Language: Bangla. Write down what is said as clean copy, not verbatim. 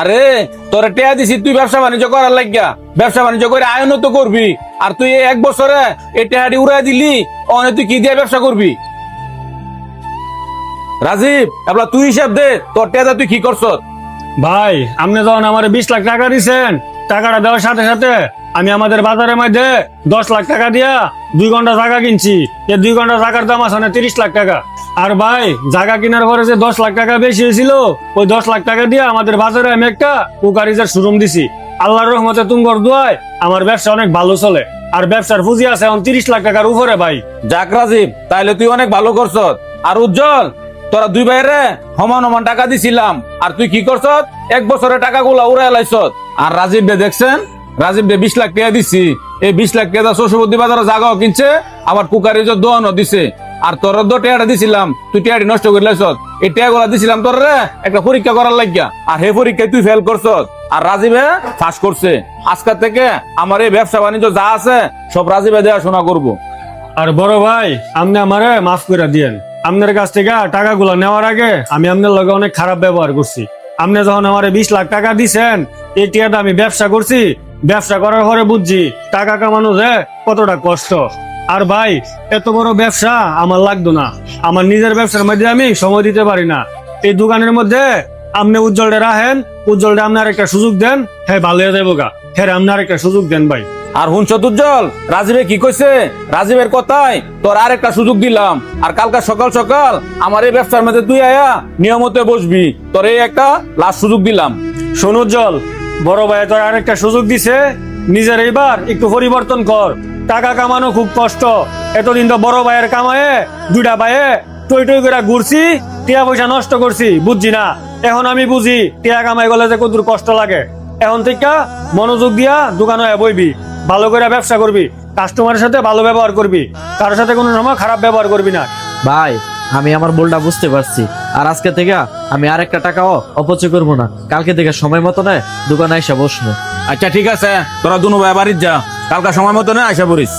আরে তোরে টেয়া দিছি তুই ব্যবসা বাণিজ্য করার লাগিয়া, ব্যবসা বাণিজ্য করে আয়ন তো করবি। আর তুই এই 1 বছরে এই টেহাটি উড়াই দিলি, অনে তুই কি দিয়ে ব্যবসা করবি? রাজীব, এবার তুই হিসাব দে তোর টেয়াটা তুই কি করছ? ভাই আপনি যখন আমার 20 লাখ টাকা দিচ্ছেন, টাকাটা দেওয়ার সাথে সাথে আমি আমাদের বাজারের মধ্যে 10 লাখ টাকা দিয়া 2 ঘন্টা জায়গা কিনছি। এই 2 ঘন্টা জায়গার দাম আছে 30 লাখ টাকা। আর ভাই জায়গা কেনার পরে যে 10 লাখ টাকা বেশি হয়েছিল, ওই 10 লাখ টাকা দিয়ে আমাদের বাজারে আমি একটা কুকারিজের শোরুম দিছি। আল্লাহর রহমতে তুঙ্গর দোয়ায় আমার ব্যবসা অনেক ভালো চলে। আর ব্যবসার পুঁজি আছে এখন 30 লাখ টাকার উপরে ভাই। যাক রাজীব, তাইলে তুই অনেক ভালো করছ। আর উজ্জ্বল, তোরা দুই ভাইরে সমান সমান টাকা দিছিলাম, আর তুই কি করছ? 1 বছরে টাকাগুলা উড়াই লাইছ। আর রাজীব বে দেখছেন, রাজীব বে 20 লাখ টাকা দিছি। এই 20 লাখ টাকা চৌষট্টি বাজারে জায়গাও কিনছে, আবার কুকারিজের দোয়ানও দিছে। আর তোর টেয়াটা দিছিলাম, তুই টেয়াটি নষ্ট করে লাইছ। এই টেয়াগুলা দিছিলাম তোর একটা পরীক্ষা করার লাগিয়া, আর হে পরীক্ষায় তুই ফেল করছ। আর রাজীবে ফাঁস করছে। আজকাল থেকে আমার এই ব্যবসা বাণিজ্য যা আছে সব রাজীবে দেখাশোনা করবো। আর বড় ভাই আপনি আমারে মাফ করে দিয়েন। আপনার কাছ থেকে টাকাগুলো নেওয়ার আগে আমি আপনার লগে অনেক খারাপ ব্যবহার করছি। আপনি যখন আমারে 20 লাখ টাকা দিছেন, এই টাকাটা আমি ব্যবসা করছি। ব্যবসা করার পরে বুঝছি টাকা কামানো যে কতটা কষ্ট। আর ভাই এত বড় ব্যবসা আমার লাগতো না। আমার নিজের ব্যবসার মধ্যে আমি সময় দিতে পারি না। এই দোকানের মধ্যে আপনি উজ্জ্বলটা রাখেন, উজ্জ্বলটা আপনার একটা সুযোগ দেন, হ্যাঁ ভালো হয়ে যাবো গা। হ্যাঁ আপনার একটা সুযোগ দেন ভাই। আর হুন উজ্জ্বল, রাজীবে কি কইছে? রাজীবের কথায় তোর আর একটা সুযোগ দিলাম। আর কালকা সকাল সকাল আমার এই ব্যবসার মধ্যে তুই আয়া নিয়মতে বসবি। তোর এই একটা লাস্ট সুযোগ দিলাম। শোন উজ্জ্বল, বড় ভাই তোর আরেকটা সুযোগ দিছে, নিজের এইবার একটু পরিবর্তন কর। টাকা কামানো খুব কষ্ট। এতদিন তো বড় ভাইয়ের কামায়ে 2টা ভাইয়ে টই টই করে ঘুরছি, টিয়া পয়সা নষ্ট করছি, বুঝছি না। এখন আমি বুঝি টিয়া কামাই গেলে যে কত কষ্ট লাগে। এখন থেকে মনোযোগ দিয়া দোকানে বইবি, ভালো করে ব্যবসা করবি, কাস্টমারের সাথে ভালো ব্যবহার করবি, কারোর সাথে কোনো সময় খারাপ ব্যবহার করবি না। ভাই আমি আমার ভুলটা বুঝতে পারছি। আর আজকে থেকে আমি আর একটা টাকাও অপচয় করবো না। কালকে থেকে সময় মতো না দোকানে এসে বসবো। আচ্ছা ঠিক আছে, তোরা দুনো ভাই বাড়ির যা, কালকা সময় মতো না আইসা পড়িস।